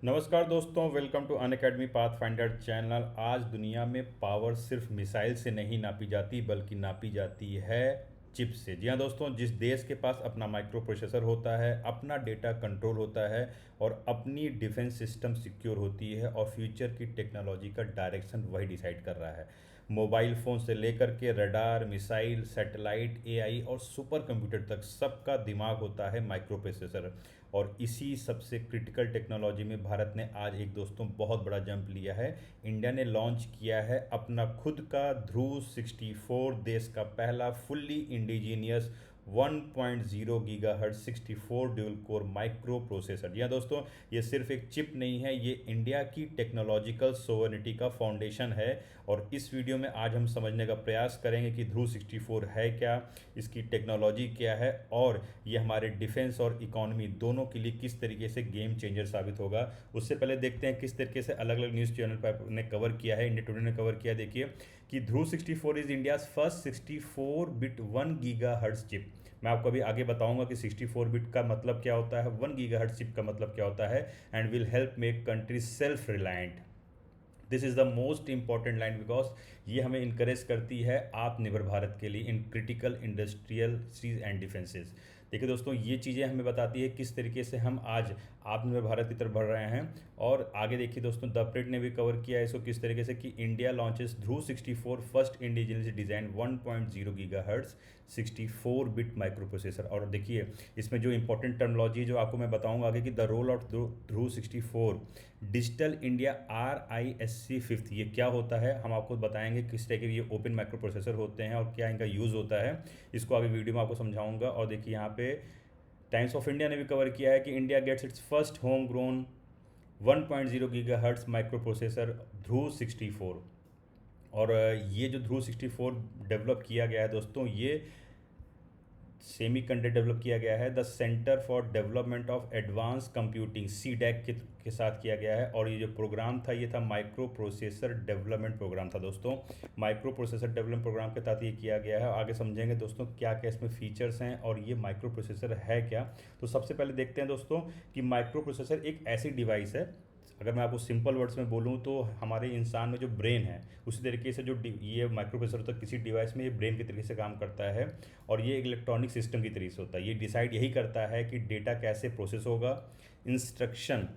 नमस्कार दोस्तों, welcome to Unacademy Pathfinder channel. आज दुनिया में पावर सिर्फ मिसाइल से नहीं नापी जाती बल्कि नापी जाती है चिप से। जी हाँ दोस्तों, जिस देश के पास अपना माइक्रो प्रोसेसर होता है, अपना डेटा कंट्रोल होता है और अपनी डिफेंस सिस्टम सिक्योर होती है और फ्यूचर की टेक्नोलॉजी का डायरेक्शन वही डिसाइड कर रहा है। मोबाइल फ़ोन से लेकर के रडार, मिसाइल, सैटेलाइट, एआई और सुपर कंप्यूटर तक सबका दिमाग होता है माइक्रो प्रोसेसर। और इसी सबसे क्रिटिकल टेक्नोलॉजी में भारत ने आज एक दोस्तों बहुत बड़ा जंप लिया है। इंडिया ने लॉन्च किया है अपना खुद का ध्रुव 64, देश का पहला fully indigenous 1.0 gigahertz 64 dual core microprocessor. जी हाँ दोस्तों, ये सिर्फ एक चिप नहीं है, ये इंडिया की टेक्नोलॉजिकल सोवरेनिटी का फाउंडेशन है। और इस वीडियो में आज हम समझने का प्रयास करेंगे कि ध्रुव 64 है क्या, इसकी टेक्नोलॉजी क्या है और ये हमारे डिफेंस और इकोनॉमी दोनों के लिए किस तरीके से गेम चेंजर साबित होगा। उससे पहले देखते हैं किस तरीके से अलग अलग न्यूज़ चैनल पर ने कवर किया है। इंडिया टुडे ने कवर किया, देखिए कि ध्रुव 64 is India's first 64 bit 1 giga hertz chip. मैं आपको अभी आगे बताऊंगा कि 64 बिट का मतलब क्या होता है, 1 गीगा हर्ट्ज चिप का मतलब क्या होता है। And will help make country self reliant. This is the most important line because ये हमें इंकरेज करती है आत्मनिर्भर भारत के लिए इन क्रिटिकल इंडस्ट्रियल चीज एंड डिफेंसेस। देखिए दोस्तों, ये चीज़ें हमें बताती है किस तरीके से हम आज आत्मनिर्भर भारत की तरफ बढ़ रहे हैं। और आगे देखिए दोस्तों, द प्रिंट ने भी कवर किया है इसको किस तरीके से कि इंडिया लॉन्चेस ध्रुव 64 first indigenous design 1.0 giga hertz 64 bit micro processor. और देखिए इसमें जो इंपॉर्टेंट टर्मोलॉजी जो आपको मैं बताऊंगा आगे कि the role of Dhruv 64 digital India RISC fifth, ये क्या होता है हम आपको बताएंगे। किस तरह के ये ओपन माइक्रो प्रोसेसर होते हैं और क्या इनका यूज़ होता है, इसको आगे वीडियो में आपको समझाऊंगा। और देखिए यहाँ पे टाइम्स ऑफ इंडिया ने भी कवर किया है कि India gets its first homegrown 1.0 gigahertz microprocessor Dhruv 64। और ये जो ध्रुव 64 डेवलप किया गया है दोस्तों, ये सेमी कंडक्टर डेवलप किया गया है the centre for development of advance computing CDAC के साथ किया गया है। और ये जो प्रोग्राम था ये था माइक्रो प्रोसेसर डेवलपमेंट प्रोग्राम था दोस्तों। माइक्रो प्रोसेसर डेवलपमेंट प्रोग्राम के तहत ये किया गया है। आगे समझेंगे दोस्तों क्या क्या इसमें फीचर्स हैं और ये माइक्रो प्रोसेसर है क्या। तो सबसे पहले देखते हैं दोस्तों कि माइक्रो प्रोसेसर एक ऐसी डिवाइस है, अगर मैं आपको सिंपल वर्ड्स में बोलूँ तो हमारे इंसान में जो ब्रेन है उसी तरीके से जो ये माइक्रो प्रोसेसर होता है किसी डिवाइस में, ये ब्रेन के तरीके से काम करता है। और ये एक इलेक्ट्रॉनिक सिस्टम की तरीके से होता है। ये डिसाइड यही करता है कि डेटा कैसे प्रोसेस होगा, इंस्ट्रक्शन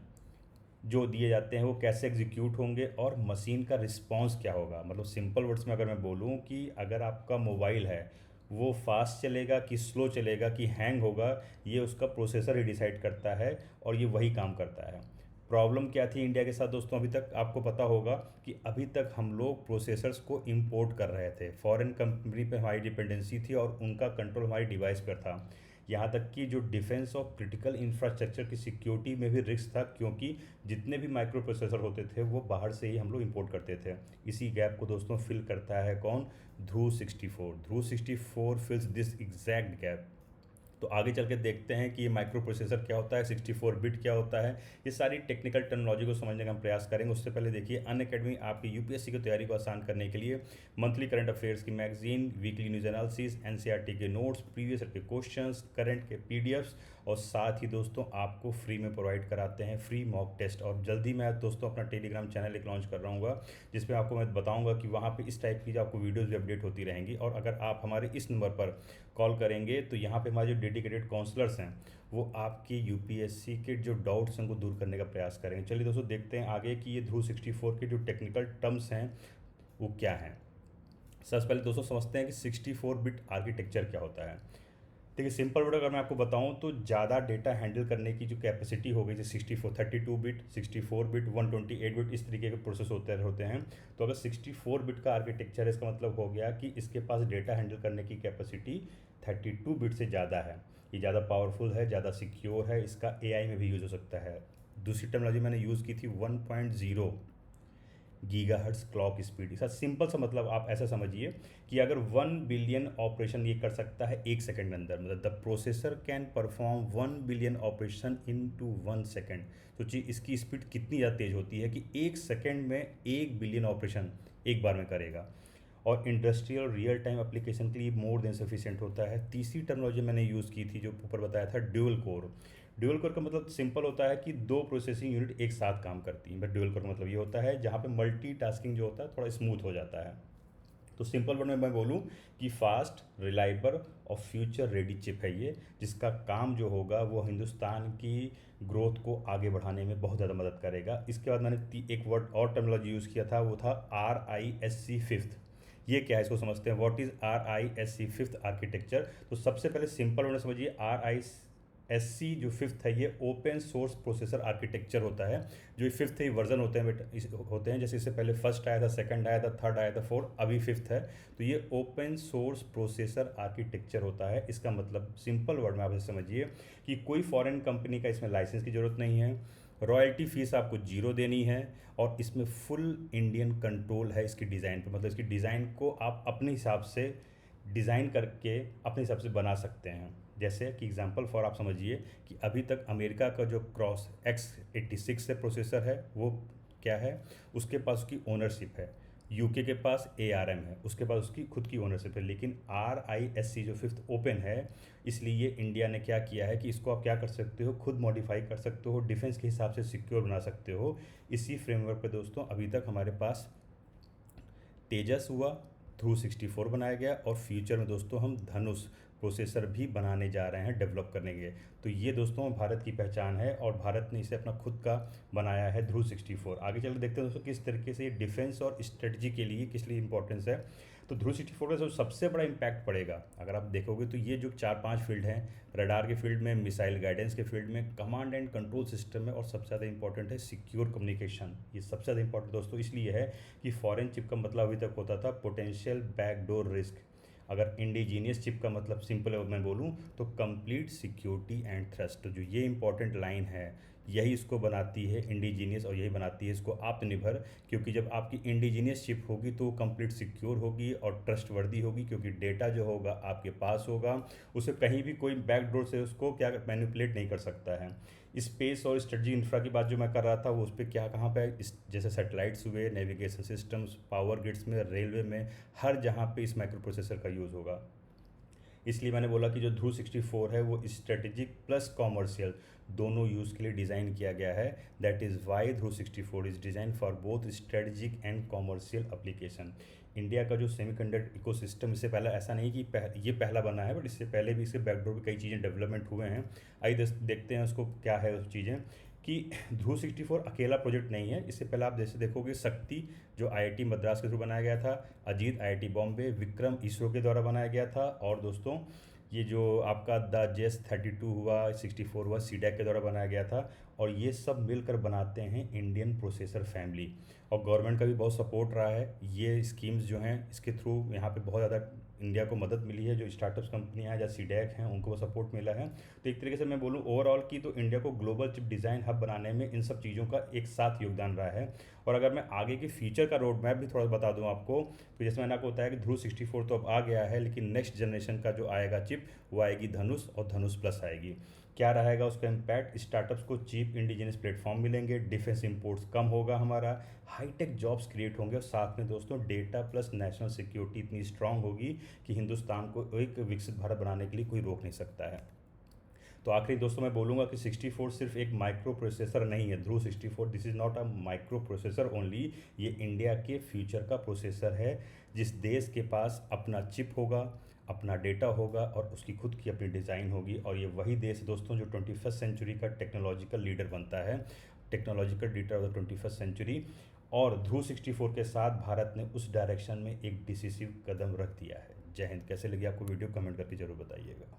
जो दिए जाते हैं वो कैसे एग्जीक्यूट होंगे और मशीन का रिस्पॉन्स क्या होगा। मतलब सिंपल वर्ड्स में अगर मैं बोलूँ कि अगर आपका मोबाइल है वो फास्ट चलेगा कि स्लो चलेगा कि हैंग होगा, ये उसका प्रोसेसर ही डिसाइड करता है और ये वही काम करता है। प्रॉब्लम क्या थी इंडिया के साथ दोस्तों, अभी तक आपको पता होगा कि अभी तक हम लोग प्रोसेसर्स को इंपोर्ट कर रहे थे, फॉरेन कंपनी पे हमारी डिपेंडेंसी थी और उनका कंट्रोल हमारी डिवाइस पर था। यहाँ तक कि जो डिफेंस और क्रिटिकल इंफ्रास्ट्रक्चर की सिक्योरिटी में भी रिस्क था, क्योंकि जितने भी माइक्रो प्रोसेसर होते थे वो बाहर से ही हम लोग इंपोर्ट करते थे। इसी गैप को दोस्तों फिल करता है कौन, ध्रुव 64। ध्रुव 64 फिल्स दिस एग्जैक्ट गैप। तो आगे चल के देखते हैं कि ये माइक्रो प्रोसेसर क्या होता है, 64 बिट क्या होता है, ये सारी टेक्निकल टर्मिनोलॉजी को समझने का हम प्रयास करेंगे। उससे पहले देखिए अनअकैडमी आपकी यूपीएससी की तैयारी को आसान करने के लिए मंथली करंट अफेयर्स की magazine, weekly news analysis, NCERT के नोट्स, प्रीवियस ईयर के क्वेश्चंस, करंट के पीडीएफ्स और साथ ही दोस्तों आपको फ्री में प्रोवाइड कराते हैं फ्री मॉक टेस्ट। और जल्दी मैं दोस्तों अपना टेलीग्राम चैनल एक लॉन्च कर रहा हूँ जिसमें आपको मैं बताऊंगा कि वहाँ पे इस टाइप की जो आपको वीडियोस भी अपडेट होती रहेंगी। और अगर आप हमारे इस नंबर पर कॉल करेंगे तो यहाँ पे हमारे जो डेडिकेटेड काउंसलर्स हैं वो आपके यूपीएससी के जो डाउट्स हैं उनको दूर करने का प्रयास करेंगे। चलिए दोस्तों देखते हैं आगे कि ये ध्रुव 64 के जो टेक्निकल टर्म्स हैं वो क्या हैं। सबसे पहले दोस्तों समझते हैं कि 64 बिट आर्किटेक्चर क्या होता है। देखिए सिंपल वर्ड अगर मैं आपको बताऊं तो ज़्यादा डेटा हैंडल करने की जो कैपेसिटी हो गई, जैसे 64 32 बिट, 64 बिट, 128 बिट, इस तरीके के प्रोसेस होते हैं। तो अगर 64 बिट का आर्किटेक्चर है, इसका मतलब हो गया कि इसके पास डेटा हैंडल करने की कैपेसिटी 32 बिट से ज़्यादा है। ये ज़्यादा पावरफुल है, ज़्यादा सिक्योर है, इसका एआई में भी यूज़ हो सकता है। दूसरी टर्मिनोलॉजी मैंने यूज़ की थी 1.0 गीगाहर्ट्ज क्लॉक स्पीड। इसका सिंपल सा मतलब आप ऐसा समझिए कि अगर 1 बिलियन ऑपरेशन ये कर सकता है 1 सेकंड के अंदर, मतलब the processor can perform 1 billion operation into 1 second. सोचिए इसकी स्पीड कितनी ज़्यादा तेज़ होती है कि 1 सेकंड में 1 बिलियन ऑपरेशन एक बार में करेगा। और इंडस्ट्रियल रियल टाइम एप्लीकेशन के लिए मोर देन सफिशिएंट होता है। तीसरी टर्मिनोलॉजी मैंने यूज़ की थी जो ऊपर बताया था, ड्यूल कोर। ड्यूअल कोर का मतलब सिंपल होता है कि दो प्रोसेसिंग यूनिट एक साथ काम करती हैं, बट ड्यूअल कोर का मतलब ये होता है जहाँ पे मल्टीटास्किंग जो होता है थोड़ा स्मूथ हो जाता है। तो सिंपल वर्ड में मैं बोलूँ कि फास्ट, रिलायबल और फ्यूचर रेडी चिप है ये, जिसका काम जो होगा वो हिंदुस्तान की ग्रोथ को आगे बढ़ाने में बहुत ज़्यादा मदद करेगा। इसके बाद मैंने एक वर्ड और टर्मिनोलॉजी यूज़ किया था, वो था RISC फिफ्थ। ये क्या है, इसको समझते हैं। What is RISC fifth architecture. तो सबसे पहले सिंपल वर्ड में समझिए, RISC जो फिफ्थ है ये ओपन सोर्स प्रोसेसर आर्किटेक्चर होता है। जो फिफ्थ ही वर्जन होते हैं होते हैं, जैसे इससे पहले फर्स्ट आया था, सेकंड आया था, थर्ड आया था, फोर्थ, अभी फिफ्थ है। तो ये ओपन सोर्स प्रोसेसर आर्किटेक्चर होता है। इसका मतलब सिंपल वर्ड में आप इसे समझिए कि कोई फॉरेन कंपनी का इसमें लाइसेंस की ज़रूरत नहीं है, रॉयल्टी फीस आपको जीरो देनी है, और इसमें फुल इंडियन कंट्रोल है इसकी डिज़ाइन पे। मतलब इसकी डिज़ाइन को आप अपने हिसाब से डिज़ाइन करके अपने हिसाब से बना सकते हैं। जैसे कि एग्जांपल फॉर आप समझिए कि अभी तक अमेरिका का जो क्रॉस X86 से प्रोसेसर है वो क्या है, उसके पास उसकी ओनरशिप है। यूके के पास ARM है, उसके पास उसकी खुद की ओनरशिप है। लेकिन RISC जो फिफ्थ ओपन है, इसलिए इंडिया ने क्या किया है कि इसको आप क्या कर सकते हो, खुद मॉडिफाई कर सकते हो, डिफेंस के हिसाब से सिक्योर बना सकते हो। इसी फ्रेमवर्क पे दोस्तों अभी तक हमारे पास तेजस हुआ, ध्रुव 64 बनाया गया, और फ्यूचर में दोस्तों हम धनुष प्रोसेसर भी बनाने जा रहे हैं, डेवलप करने के। तो ये दोस्तों भारत की पहचान है, और भारत ने इसे अपना खुद का बनाया है, ध्रुव 64। आगे चल के देखते हैं दोस्तों किस तरीके से ये डिफेंस और स्ट्रेटजी के लिए किस लिए इंपॉर्टेंस है। तो ध्रुव 64 का जो सबसे बड़ा इम्पैक्ट पड़ेगा, अगर आप देखोगे तो ये जो 4-5 फील्ड हैं, रडार के फील्ड में, मिसाइल गाइडेंस के फील्ड में, कमांड एंड कंट्रोल सिस्टम में, और सबसे ज़्यादा इंपॉर्टेंट है सिक्योर कम्युनिकेशन। ये सबसे ज़्यादा इंपॉर्टेंट दोस्तों इसलिए है कि फॉरेन चिप का मतलब अभी तक होता था पोटेंशियल बैकडोर रिस्क। अगर इंडिजीनियस चिप का मतलब सिंपल मैं बोलूँ तो कंप्लीट सिक्योरिटी एंड ट्रस्ट। तो जो ये इंपॉर्टेंट लाइन है यही इसको बनाती है इंडिजीनियस, और यही बनाती है इसको आत्मनिर्भर। क्योंकि जब आपकी इंडिजीनियस चिप होगी तो वो कंप्लीट सिक्योर होगी और ट्रस्टवर्दी होगी, क्योंकि डेटा जो होगा आपके पास होगा, उसे कहीं भी कोई बैकडोर से उसको क्या मैनिपुलेट नहीं कर सकता है। स्पेस और स्ट्रेटजी इंफ्रा की बात जो मैं कर रहा था, वो उस पर क्या कहाँ पे जैसे सैटेलाइट्स हुए, नेविगेशन सिस्टम्स, पावर ग्रिड्स में, रेलवे में, हर जहाँ पे इस माइक्रो प्रोसेसर का यूज़ होगा। इसलिए मैंने बोला कि जो ध्रुव 64 है वो स्ट्रेटेजिक प्लस कॉमर्शियल दोनों यूज़ के लिए डिज़ाइन किया गया है। That is why Dhruv 64 is design for both strategic and commercial application. India का जो सेमीकंडक्टर इकोसिस्टम, इससे पहले ऐसा नहीं कि ये पहला बना है, बट इससे पहले भी इसके बैकडोर पे कई चीज़ें डेवलपमेंट हुए हैं। आइए देखते हैं उसको क्या है उस चीज़ें। कि ध्रुव 64 अकेला प्रोजेक्ट नहीं है। इससे पहले आप जैसे देखोगे शक्ति जो IIT मद्रास के थ्रू बनाया गया था, अजीत IIT बॉम्बे, विक्रम इसरो के द्वारा बनाया गया था, और दोस्तों ये जो आपका द जेस 32 हुआ, 64 हुआ, सीडैक के द्वारा बनाया गया था। और ये सब मिलकर बनाते हैं इंडियन प्रोसेसर फैमिली। और गवर्नमेंट का भी बहुत सपोर्ट रहा है। ये स्कीम्स जो हैं इसके थ्रू यहाँ पे बहुत ज़्यादा इंडिया को मदद मिली है। जो स्टार्टअप्स कंपनियाँ हैं या सीडैक हैं उनको वो सपोर्ट मिला है। तो एक तरीके से मैं बोलूँ ओवरऑल की तो इंडिया को ग्लोबल चिप डिज़ाइन हब बनाने में इन सब चीज़ों का एक साथ योगदान रहा है। और अगर मैं आगे के फ्यूचर का रोड मैप भी थोड़ा बता दूं आपको, तो जैसे मैंने आपको बताया कि ध्रुव 64 तो अब आ गया है, लेकिन नेक्स्ट जनरेशन का जो आएगा चिप वो आएगी धनुष, और धनुष प्लस आएगी। क्या रहेगा उसका इम्पैक्ट, स्टार्टअप्स को चीप इंडिजिनस प्लेटफॉर्म मिलेंगे, डिफेंस इंपोर्ट्स कम होगा हमारा, हाईटेक जॉब्स क्रिएट होंगे, और साथ में दोस्तों डेटा प्लस नेशनल सिक्योरिटी इतनी स्ट्रांग होगी कि हिंदुस्तान को एक विकसित भारत बनाने के लिए कोई रोक नहीं सकता है। तो आखिरी दोस्तों मैं बोलूँगा कि 64 सिर्फ एक माइक्रो प्रोसेसर नहीं है। ध्रुव 64 this is not a micro processor only, ये इंडिया के फ्यूचर का प्रोसेसर है। जिस देश के पास अपना चिप होगा, अपना डेटा होगा, और उसकी खुद की अपनी डिज़ाइन होगी, और ये वही देश दोस्तों जो 21st सेंचुरी का टेक्नोलॉजिकल लीडर बनता है, technological leader of the 21st century. और ध्रुव 64 के साथ भारत ने उस डायरेक्शन में एक डिसिसिव कदम रख दिया है। जय हिंद। कैसे लगी आपको वीडियो, कमेंट करके जरूर बताइएगा।